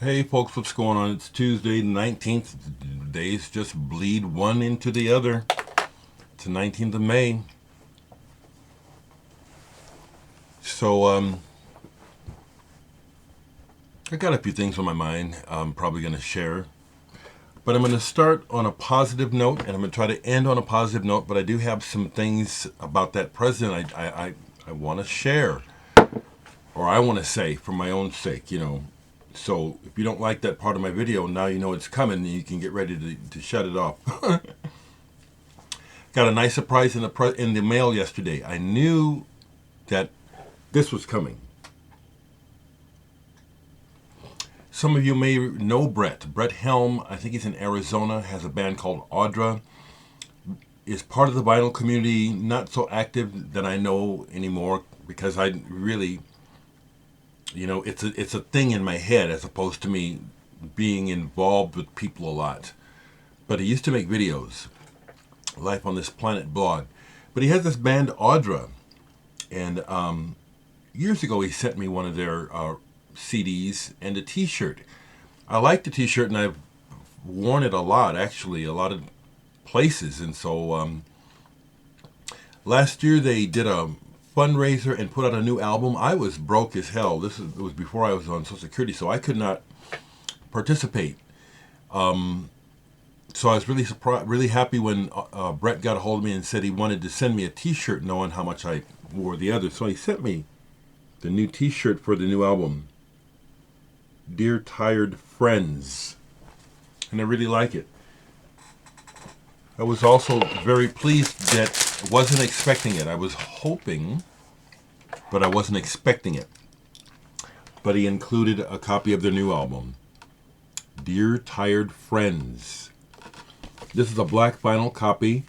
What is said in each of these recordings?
Hey folks, what's going on? It's Tuesday the 19th. Days just bleed one into the other. It's the 19th of May. So, I got a few things on my mind I'm probably going to share. But I'm going to start on a positive note, and I'm going to try to end on a positive note, but I do have some things about that president I want to share, or I want to say for my own sake. So if you don't like that part of my video, now you know it's coming, and you can get ready to shut it off. Got a nice surprise in the mail yesterday. I knew that this was coming. Some of you may know Brett. Brett Helm, I think he's in Arizona, has a band called Audra. Is part of the vinyl community, not so active that I know anymore, because I really, it's a thing in my head as opposed to me being involved with people a lot. But he used to make videos, Life on This Planet blog. But he has this band Audra, and years ago he sent me one of their CDs and a t-shirt. I like the t-shirt, and I've worn it a lot, actually, a lot of places. And so last year they did a fundraiser and put out a new album. I was broke as hell. It was before I was on Social Security, so I could not participate. So I was really surprised, really happy when Brett got a hold of me and said he wanted to send me a t-shirt, knowing how much I wore the other. So he sent me the new t-shirt for the new album, Dear Tired Friends, and I really like it. I was also very pleased that I wasn't expecting it. I was hoping, but I wasn't expecting it. But he included a copy of their new album, Dear Tired Friends. This is a black vinyl copy.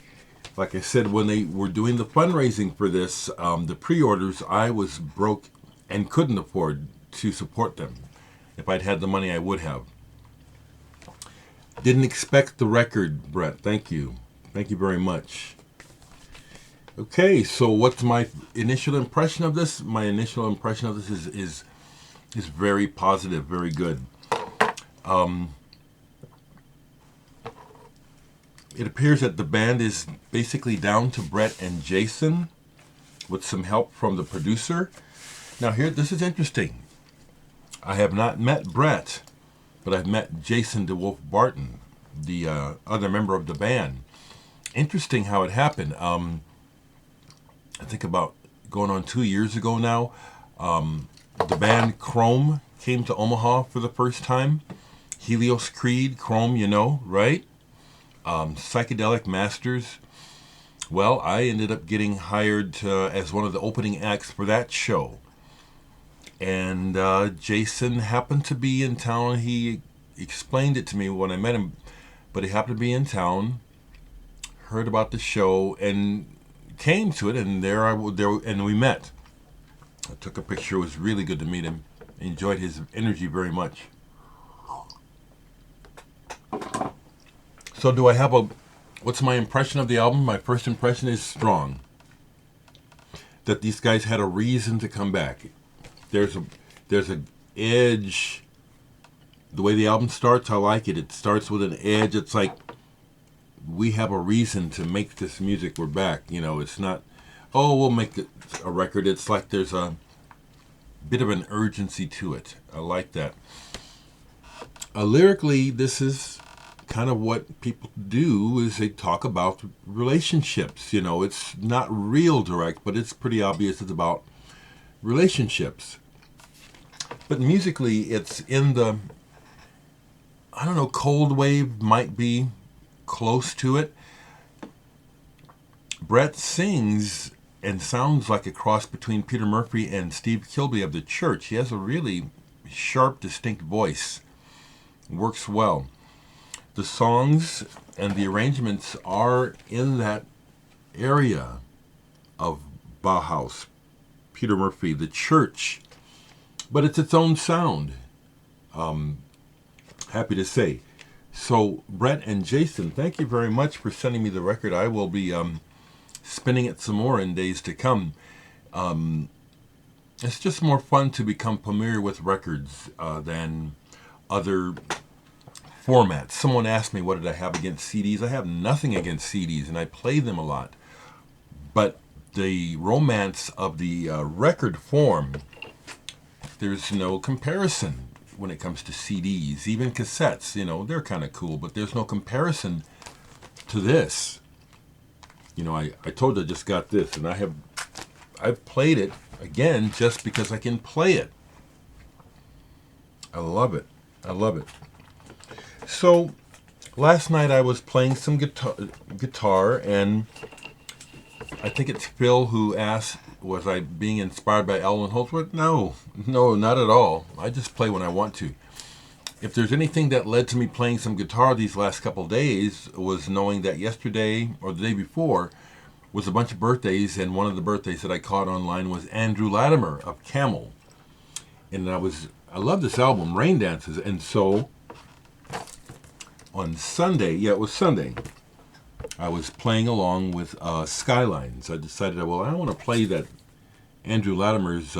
Like I said, when they were doing the fundraising for this, the pre-orders, I was broke and couldn't afford to support them. If I'd had the money, I would have. Didn't expect the record, Brett. Thank you. Thank you very much. Okay, so what's my initial impression of this? My initial impression of this is very positive, very good. It appears that the band is basically down to Brett and Jason, with some help from the producer. Now here, this is interesting. I have not met Brett, but I've met Jason DeWolf Barton, the other member of the band. Interesting how it happened. I think about going on 2 years ago now, the band Chrome came to Omaha for the first time. Helios Creed, Chrome, right? Psychedelic Masters. Well, I ended up getting hired as one of the opening acts for that show. And Jason happened to be in town. He explained it to me when I met him, but he happened to be in town, heard about the show, and came to it, and and we met. I took a picture. It was really good to meet him. Enjoyed his energy very much. So do I have what's my impression of the album? My first impression is strong. That these guys had a reason to come back. There's a edge. The way the album starts, I like it. It starts with an edge. It's like we have a reason to make this music. We're back. It's not, oh, we'll make a record. It's like there's a bit of an urgency to it. I like that. Lyrically, this is kind of what people do, is they talk about relationships. It's not real direct, but it's pretty obvious it's about relationships. But musically, it's in the, cold wave might be close to it. Brett sings and sounds like a cross between Peter Murphy and Steve Kilbey of The Church. He has a really sharp, distinct voice. Works well. The songs and the arrangements are in that area of Bauhaus, Peter Murphy, The Church, but it's its own sound. Happy to say. So Brett and Jason, thank you very much for sending me the record. I will be spinning it some more in days to come. It's just more fun to become familiar with records than other formats. Someone asked me what did I have against CDs. I have nothing against CDs, and I play them a lot. But the romance of the record form, there's no comparison when it comes to CDs. Even cassettes, they're kind of cool, but there's no comparison to this. I told you I just got this, and I've played it again just because I can play it. I love it. I love it. So last night I was playing some guitar, and I think it's Phil who asked, was I being inspired by Allen Holdsworth? No, not at all. I just play when I want to. If there's anything that led to me playing some guitar these last couple of days, was knowing that yesterday or the day before was a bunch of birthdays, and one of the birthdays that I caught online was Andrew Latimer of Camel. And I love this album, Rain Dances, and so on Sunday, it was Sunday, I was playing along with Skylines. I decided, I want to play that Andrew Latimer's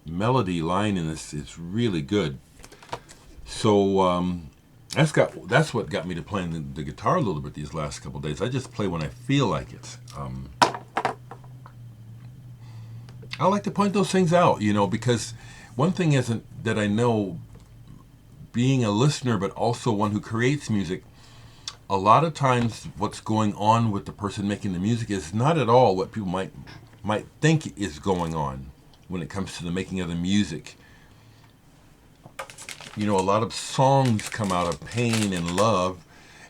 melody line in this. It's really good. So that's what got me to playing the guitar a little bit these last couple of days. I just play when I feel like it. I like to point those things out, because one thing isn't that I know, being a listener but also one who creates music, a lot of times what's going on with the person making the music is not at all what people might think is going on when it comes to the making of the music. A lot of songs come out of pain and love,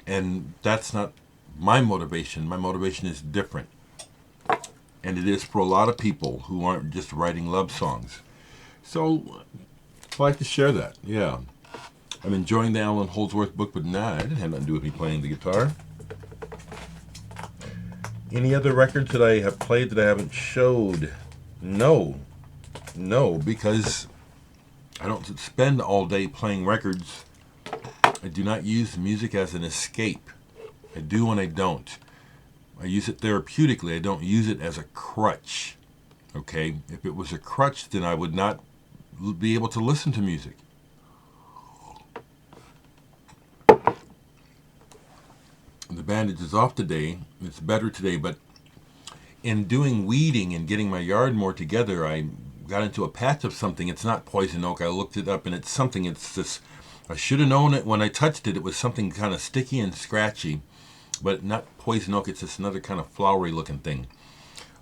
and that's not my motivation. My motivation is different. And it is for a lot of people who aren't just writing love songs. So I'd like to share that, yeah. I'm enjoying the Allen Holdsworth book, but it didn't have nothing to do with me playing the guitar. Any other records that I have played that I haven't showed? No, because I don't spend all day playing records. I do not use music as an escape. I do and I don't. I use it therapeutically. I don't use it as a crutch. Okay? If it was a crutch, then I would not be able to listen to music. The bandage is off today. It's better today, but in doing weeding and getting my yard more together, I got into a patch of something. It's not poison oak. I looked it up, and it's something. It's this. I should have known it when I touched it. It was something kind of sticky and scratchy, but not poison oak. It's just another kind of flowery looking thing.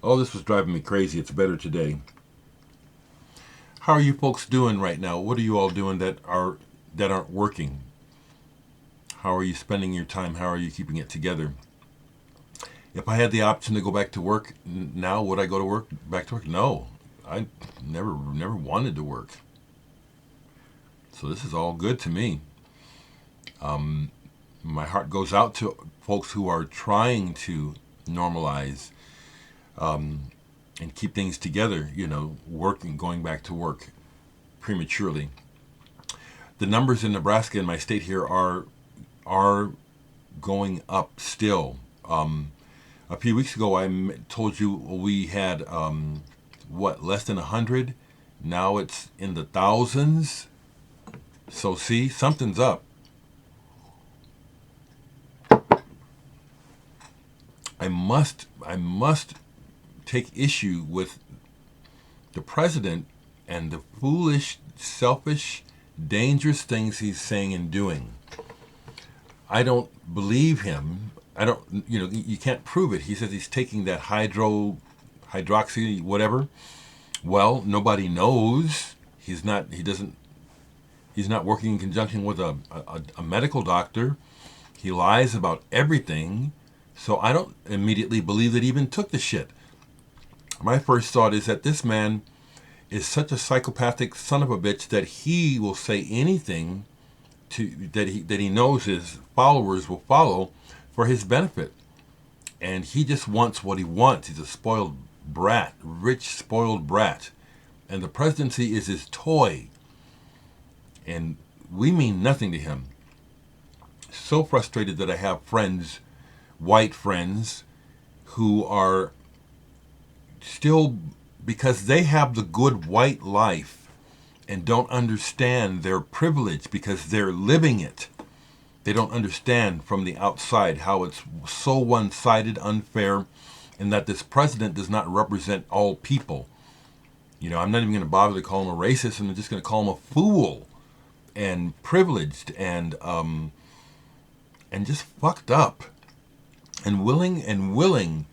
Oh, this was driving me crazy. It's better today. How are you folks doing right now? What are you all doing that aren't working? How are you spending your time? How are you keeping it together? If I had the option to go back to work now, would I go back to work? No. I never wanted to work. So this is all good to me. My heart goes out to folks who are trying to normalize and keep things together, working, going back to work prematurely. The numbers in Nebraska, in my state here, are going up still. A few weeks ago, I told you we had less than 100. Now it's in the thousands. So see, something's up. I must take issue with the president and the foolish, selfish, dangerous things he's saying and doing. I don't believe him. You can't prove it. He says he's taking that hydroxy, whatever. Well, nobody knows. He's not working in conjunction with a medical doctor. He lies about everything. So I don't immediately believe that he even took the shit. My first thought is that this man is such a psychopathic son of a bitch that he will say anything that he knows his followers will follow for his benefit. And he just wants what he wants. He's a spoiled brat, rich spoiled brat. And the presidency is his toy. And we mean nothing to him. So frustrated that I have friends, white friends, who are still, because they have the good white life and don't understand their privilege because they're living it. They don't understand from the outside how it's so one-sided, unfair, and that this president does not represent all people. You know, I'm not even going to bother to call him a racist. I'm just going to call him a fool and privileged and just fucked up and willing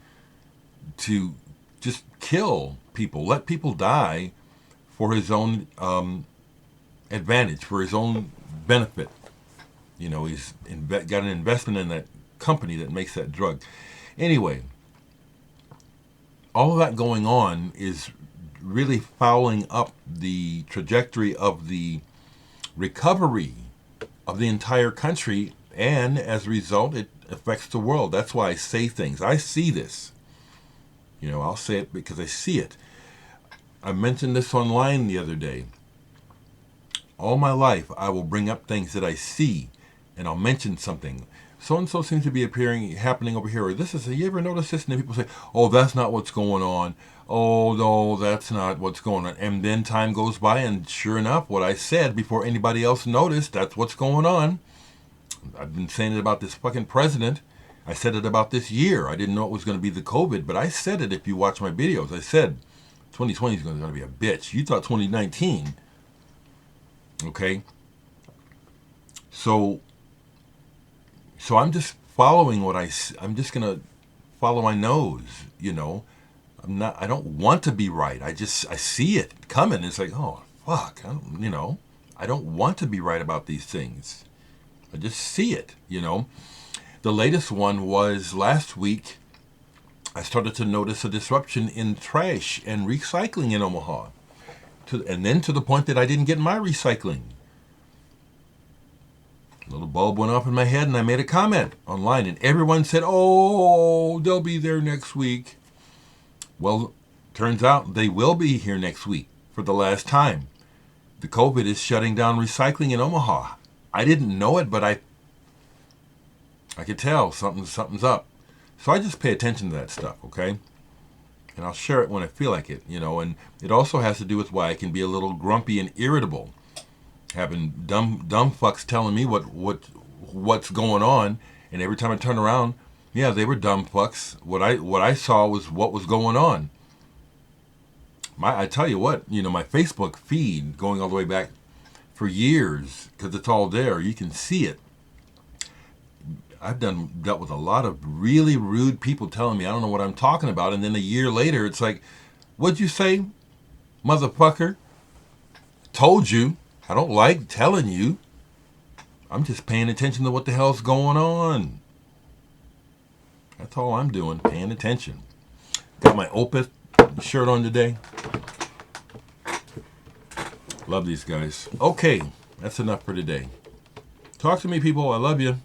to just kill people, let people die for his own advantage, for his own benefit. You know, he's got an investment in that company that makes that drug. Anyway, all of that going on is really fouling up the trajectory of the recovery of the entire country, and as a result, it affects the world. That's why I say things. I see this. You know, I'll say it because I see it. I mentioned this online the other day. All my life, I will bring up things that I see, and I'll mention something. So-and-so seems to be happening over here. Or this is, you ever notice this? And then people say, oh, that's not what's going on. Oh, no, that's not what's going on. And then time goes by, and sure enough, what I said before anybody else noticed, that's what's going on. I've been saying it about this fucking president. I said it about this year. I didn't know it was going to be the COVID, but I said it if you watch my videos. I said 2020 is going to be a bitch. You thought 2019. Okay? So I'm just following I'm just going to follow my nose, you know. I don't want to be right. I see it coming. It's like, oh, fuck. I don't want to be right about these things. I just see it, you know. The latest one was last week. I started to notice a disruption in trash and recycling in Omaha. And then to the point that I didn't get my recycling. A little bulb went off in my head and I made a comment online. And everyone said, oh, they'll be there next week. Well, turns out they will be here next week for the last time. The COVID is shutting down recycling in Omaha. I didn't know it, but I could tell something's up. So I just pay attention to that stuff, okay? And I'll share it when I feel like it, you know. And it also has to do with why I can be a little grumpy and irritable. Having dumb fucks telling me what's going on, and every time I turn around, yeah, they were dumb fucks. What I saw was what was going on. I tell you what, you know, my Facebook feed going all the way back for years, because it's all there. You can see it. I've dealt with a lot of really rude people telling me I don't know what I'm talking about, and then a year later, it's like, what'd you say, motherfucker? Told you. I don't like telling you. I'm just paying attention to what the hell's going on. That's all I'm doing, paying attention. Got my Opus shirt on today. Love these guys. Okay, that's enough for today. Talk to me, people. I love you.